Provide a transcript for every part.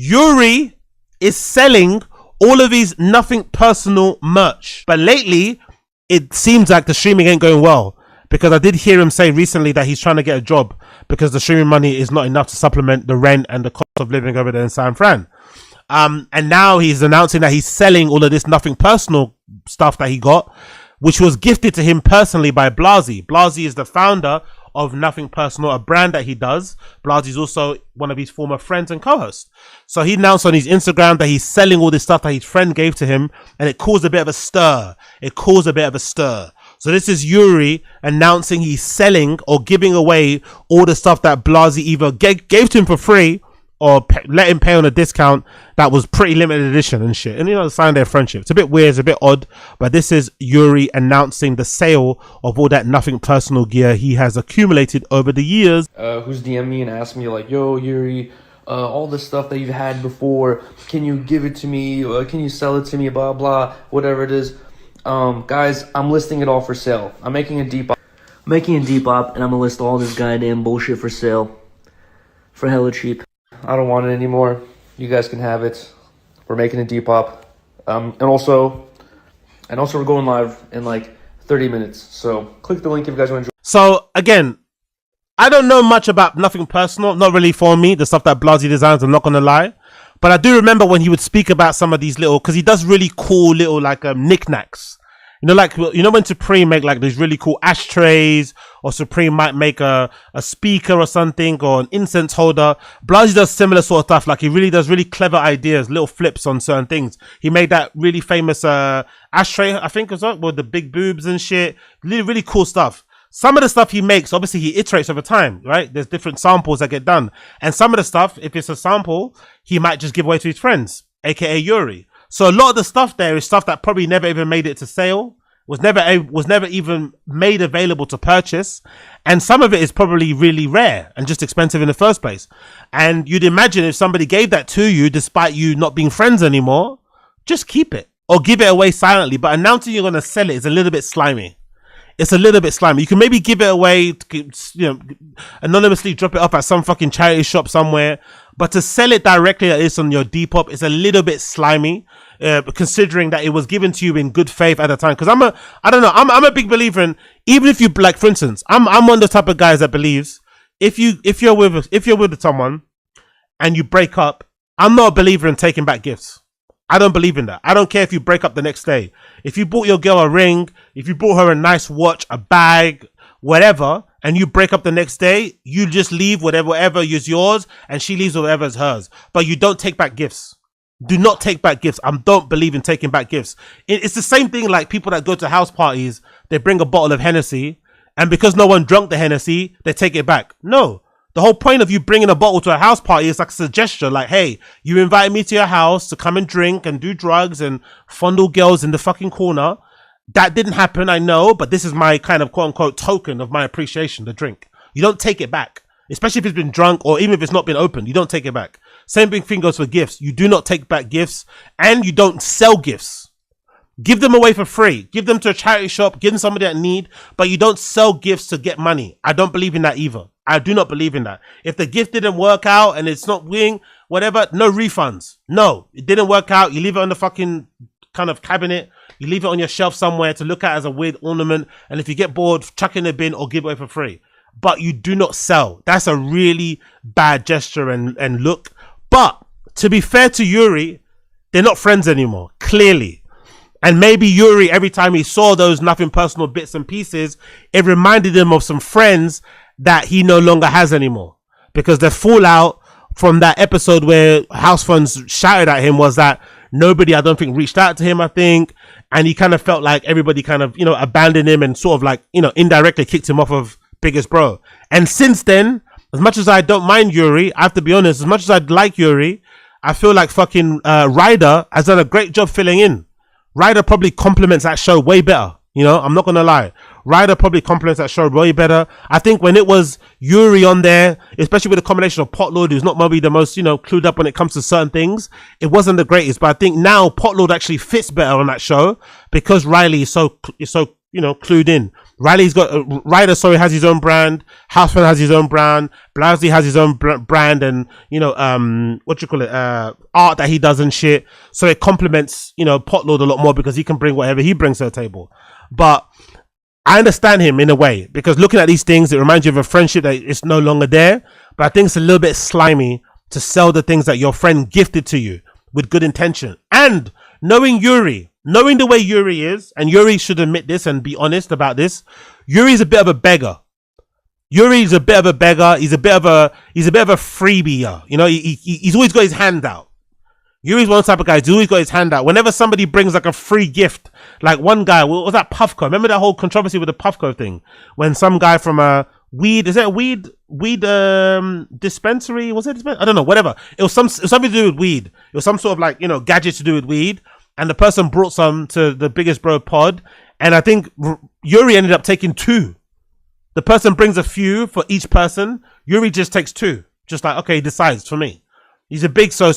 Yuri is selling all of these nothing personal merch, but lately it seems like the streaming ain't going well, because I did hear him say recently that he's trying to get a job because the streaming money is not enough to supplement the rent and the cost of living over there in San Fran. And now he's announcing that he's selling all of this nothing personal stuff that he got, which was gifted to him personally by Blazzy. Blazzy is the founder of Nothing Personal, a brand that he does. Blazzy is also one of his former friends and co-hosts. So he announced on his Instagram that he's selling all this stuff that his friend gave to him, and it caused a bit of a stir. So this is Yuri announcing he's selling or giving away all the stuff that Blazzy either gave to him for free or let him pay on a discount that was pretty limited edition and shit. And, you know, sign their friendship. It's a bit weird, it's a bit odd, but this is Yuri announcing the sale of all that Nothing Personal gear he has accumulated over the years. Who's DM me and asked me like, yo, Yuri, all the stuff that you've had before, can you give it to me? Can you sell it to me? Blah, blah, whatever it is. Guys, I'm listing it all for sale. I'm making a Depop. And I'm gonna list all this goddamn bullshit for sale for hella cheap. I don't want it anymore. You guys can have it. We're making a Depop. And also we're going live in like 30 minutes. So click the link if you guys want to join. So again, I don't know much about Nothing Personal. Not really for me, the stuff that Blazzy designs, I'm not gonna lie. But I do remember when he would speak about some of these little, because he does really cool little like knickknacks. You know, like, you know, when Supreme make like these really cool ashtrays, or Supreme might make a speaker or something, or an incense holder. Blazzy does similar sort of stuff. Like, he really does really clever ideas, little flips on certain things. He made that really famous ashtray, I think, as well, with the big boobs and shit. Really, really cool stuff. Some of the stuff he makes, obviously he iterates over time, right? There's different samples that get done. And some of the stuff, if it's a sample, he might just give away to his friends, aka Yuri. So a lot of the stuff there is stuff that probably never even made it to sale, was never even made available to purchase, and some of it is probably really rare and just expensive in the first place. And you'd imagine if somebody gave that to you, despite you not being friends anymore, just keep it or give it away silently. But announcing you're going to sell it is a little bit slimy. It's a little bit slimy. You can maybe give it away, you know, anonymously drop it off at some fucking charity shop somewhere. But to sell it directly at this on your Depop is a little bit slimy, considering that it was given to you in good faith at the time. Because I'm a big believer in, even if you, like, for instance, I'm one of the type of guys that believes if you're with someone and you break up, I'm not a believer in taking back gifts. I don't believe in that. I don't care if you break up the next day. If you bought your girl a ring, if you bought her a nice watch, a bag, whatever, and you break up the next day, you just leave whatever is yours, and she leaves whatever is hers. But you don't take back gifts. Do not take back gifts. I don't believe in taking back gifts. It's the same thing like people that go to house parties, they bring a bottle of Hennessy, and because no one drunk the Hennessy, they take it back. No. The whole point of you bringing a bottle to a house party is like a suggestion, like, hey, you invited me to your house to come and drink and do drugs and fondle girls in the fucking corner. That didn't happen, I know, but this is my kind of quote-unquote token of my appreciation, the drink. You don't take it back, especially if it's been drunk or even if it's not been opened. You don't take it back. Same thing goes for gifts. You do not take back gifts, and you don't sell gifts. Give them away for free. Give them to a charity shop. Give them somebody that need, but you don't sell gifts to get money. I don't believe in that either. I do not believe in that. If the gift didn't work out and it's not winning, whatever, no refunds. No, it didn't work out. You leave it on the fucking kind of cabinet. You leave it on your shelf somewhere to look at as a weird ornament. And if you get bored, chuck in a bin or give away for free. But you do not sell. That's a really bad gesture and look. But to be fair to Yuri, they're not friends anymore, clearly. And maybe Yuri, every time he saw those Nothing Personal bits and pieces, it reminded him of some friends that he no longer has anymore, because the fallout from that episode where house funds shouted at him was that nobody, I don't think, reached out to him, I think, and he kind of felt like everybody kind of, you know, abandoned him and sort of like, you know, indirectly kicked him off of Biggest Bro. And since then, as much as I don't mind Yuri, I have to be honest, as much as I'd like Yuri, I feel like fucking Ryder has done a great job filling in. Ryder probably complements that show way better. You know, I'm not going to lie. Ryder probably complements that show way better. I think when it was Yuri on there, especially with a combination of Potlord, who's not maybe the most, you know, clued up when it comes to certain things, it wasn't the greatest. But I think now Potlord actually fits better on that show because Riley is so, you know, clued in. Riley's got Ryder, has his own brand. Houseman has his own brand. Blazzy has his own brand, and art that he does and shit. So it complements Potlord a lot more because he can bring whatever he brings to the table. But I understand him in a way because looking at these things, it reminds you of a friendship that is no longer there. But I think it's a little bit slimy to sell the things that your friend gifted to you with good intention. And knowing Yuri, knowing the way Yuri is, and Yuri should admit this and be honest about this, Yuri's a bit of a beggar. Yuri's a bit of a beggar. He's a bit of a freebie. He's always got his hand out. Yuri's one type of guy. He's always got his hand out. Whenever somebody brings like a free gift, like one guy, what was that, Puffco? Remember that whole controversy with the Puffco thing? When some guy from a weed dispensary, was it? I don't know, whatever. It was something to do with weed. It was some sort of gadget to do with weed. And the person brought some to the Biggest Bro pod. And I think Yuri ended up taking 2. The person brings a few for each person. Yuri just takes 2. Just like, okay, he decides for me. He's a big, so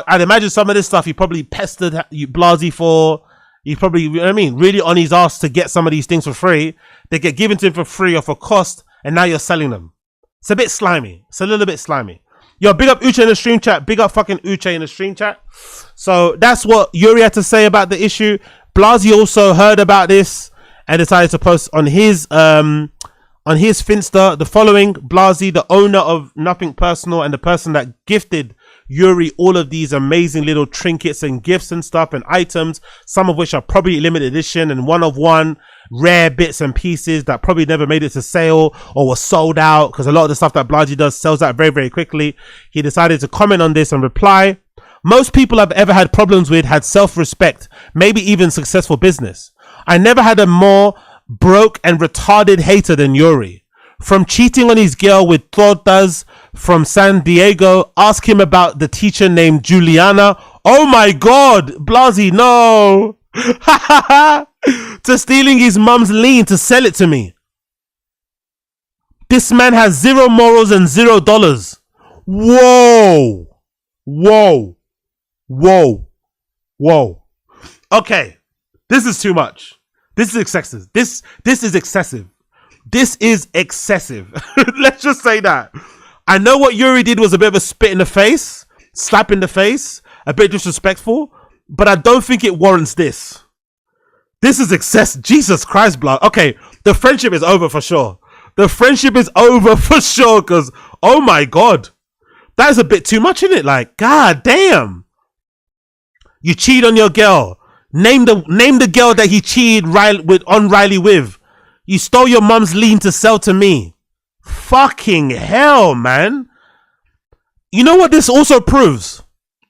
I'd imagine some of this stuff he probably pestered Blazzy for. He probably, really on his ass to get some of these things for free. They get given to him for free or for cost, and now you're selling them. It's a bit slimy. It's a little bit slimy. Yo, big up Uche in the stream chat. Big up fucking Uche in the stream chat. So that's what Yuri had to say about the issue. Blazzy also heard about this and decided to post on his Finsta the following: Blazzy, the owner of Nothing Personal and the person that gifted Yuri all of these amazing little trinkets and gifts and stuff and items, some of which are probably limited edition and one of one rare bits and pieces that probably never made it to sale or was sold out, because a lot of the stuff that Blazzy does sells out very, very quickly. He decided to comment on this and reply: most people I've ever had problems with had self-respect, maybe even successful business. I never had a more broke and retarded hater than Yuri. From cheating on his girl with tortas from San Diego, ask him about the teacher named Juliana. Oh my God, Blazzy, no. To stealing his mum's lean to sell it to me. This man has 0 morals and $0. Whoa. Whoa. Whoa. Whoa. Okay. This is too much. This is excessive. This is excessive. This is excessive. Let's just say that. I know what Yuri did was a bit of a spit in the face, slap in the face, a bit disrespectful, but I don't think it warrants this. This is excessive. Jesus Christ, blood. Okay, the friendship is over for sure. The friendship is over for sure, because, oh my God, that is a bit too much, isn't it? Like, God damn. You cheat on your girl. Name the girl that he cheated on Riley with. You stole your mum's lean to sell to me. Fucking hell, man. You know what this also proves?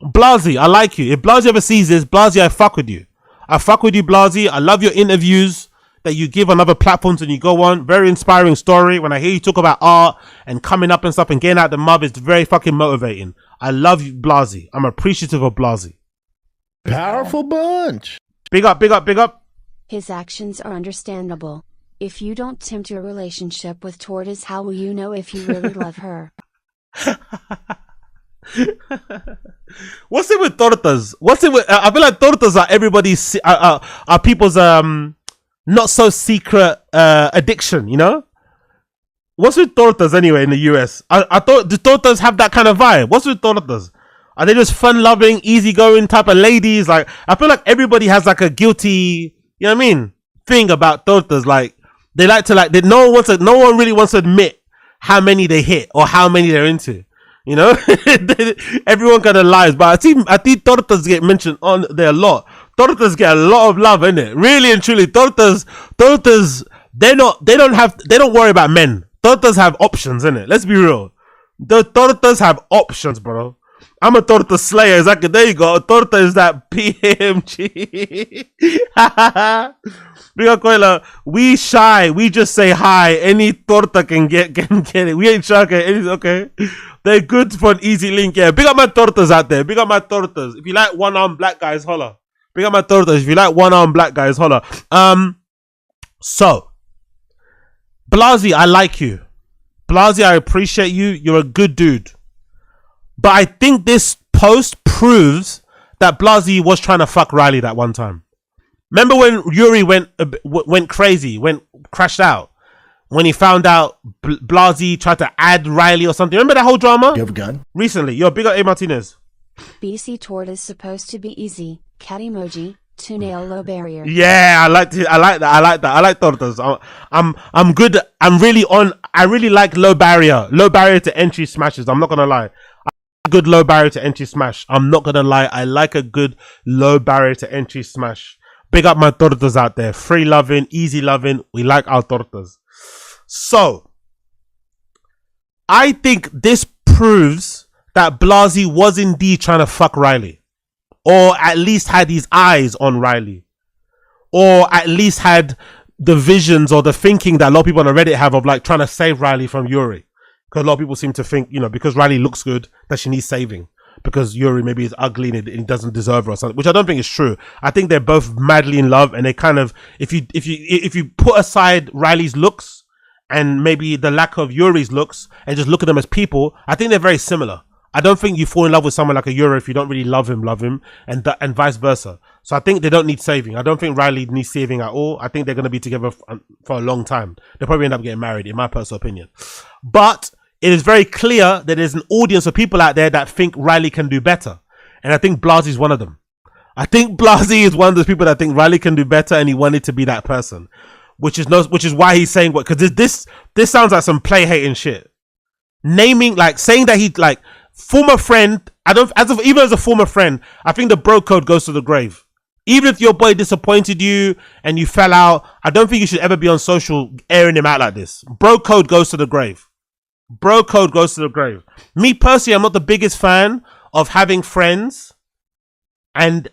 Blazzy, I like you. If Blazzy ever sees this, Blazzy, I fuck with you. I fuck with you, Blazzy. I love your interviews that you give on other platforms and you go on. Very inspiring story. When I hear you talk about art and coming up and stuff and getting out the mud, it's very fucking motivating. I love you, Blazzy. I'm appreciative of Blazzy. Powerful bunch. Big up, big up, big up. His actions are understandable. If you don't tempt your relationship with Tortoise, how will you know if you really love her? What's it with tortas? What's it with? I feel like tortas are everybody's, are people's not so secret addiction. You know, what's with tortas anyway in the US? I thought the tortas have that kind of vibe. What's with tortas? Are they just fun-loving, easygoing type of ladies? Like, I feel like everybody has like a guilty, you know what I mean, thing about tortas. Like, they like to no one really wants to admit how many they hit or how many they're into. You know, everyone kind of lies, but I think tortas get mentioned on there a lot. Tortas get a lot of love, innit? Really and truly, tortas, they don't worry about men. Tortas have options, innit? Let's be real. The tortas have options, bro. I'm a torta slayer. Exactly. There you go. A torta is that PMG. We shy. We just say hi. Any torta can get it. We ain't shy. Okay. They're good for an easy link. Yeah. Big up my tortas out there. Big up my tortas. If you like one-armed black guys, holla. Big up my tortas. If you like one-armed black guys, holla. So, Blazzy, I like you. Blazzy, I appreciate you. You're a good dude. But I think this post proves that Blazzy was trying to fuck Riley that one time. Remember when Yuri went crazy, crashed out when he found out Blazzy tried to add Riley or something. Remember that whole drama? You have a gun? Recently. Yo, big up A Martinez. BC Tort is supposed to be easy. Cat emoji. To nail low barrier. Yeah, I like that. I like tortas. I'm good. I really like low barrier to entry smashes. I'm not gonna lie. Good low barrier to entry smash. I'm not gonna lie. I like a good low barrier to entry smash. Big up my tortas out there. Free loving, easy loving. We like our tortas. So, I think this proves that Blazzy was indeed trying to fuck Riley. Or at least had his eyes on Riley. Or at least had the visions or the thinking that a lot of people on the Reddit have of like trying to save Riley from Yuri. Because a lot of people seem to think, you know, because Riley looks good, that she needs saving. Because Yuri maybe is ugly and he doesn't deserve her or something, which I don't think is true. I think they're both madly in love, and they kind of, if you put aside Riley's looks and maybe the lack of Yuri's looks and just look at them as people, I think they're very similar. I don't think you fall in love with someone like a Yuri if you don't really love him, and vice versa. So I think they don't need saving. I don't think Riley needs saving at all. I think they're going to be together for a long time. They'll probably end up getting married, in my personal opinion. But it is very clear that there's an audience of people out there that think Riley can do better. And I think Blazzy is one of them. I think Blazzy is one of those people that think Riley can do better, and he wanted to be that person. Which is why he's saying what, because this sounds like some play hating shit. Naming, like saying that he like former friend, even as a former friend, I think the bro code goes to the grave. Even if your boy disappointed you and you fell out, I don't think you should ever be on social airing him out like this. Bro code goes to the grave. Bro code goes to the grave. Me personally, I'm not the biggest fan of having friends and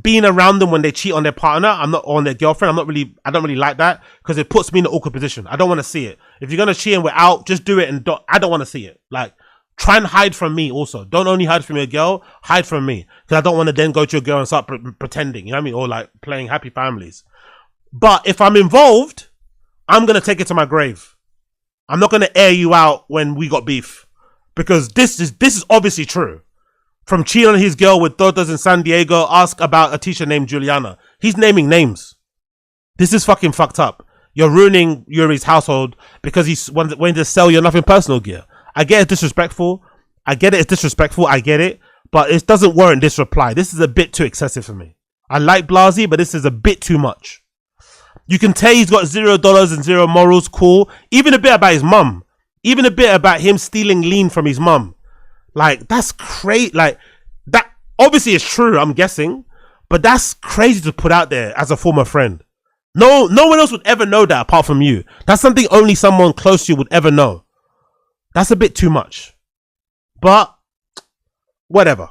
being around them when they cheat on their partner. I'm not on their girlfriend. I don't really like that because it puts me in an awkward position. I don't want to see it. If you're gonna cheat and we're out, just do it, and I don't want to see it. Like, try and hide from me also. Don't only hide from your girl, hide from me. Because I don't want to then go to your girl and start pretending, you know what I mean? Or like playing happy families. But if I'm involved, I'm going to take it to my grave. I'm not going to air you out when we got beef. Because this is obviously true. From cheating on his girl with daughters in San Diego, ask about a teacher named Juliana. He's naming names. This is fucking fucked up. You're ruining Yuri's household because he's wanting to sell your nothing personal gear. I get it's disrespectful. I get it. But it doesn't warrant this reply. This is a bit too excessive for me. I like Blazzy, but this is a bit too much. You can tell he's got $0 and zero morals. Cool. Even a bit about his mum. Even a bit about him stealing lean from his mum. Like, that's crazy. Like, that obviously is true, I'm guessing. But that's crazy to put out there as a former friend. No one else would ever know that apart from you. That's something only someone close to you would ever know. That's a bit too much. But whatever.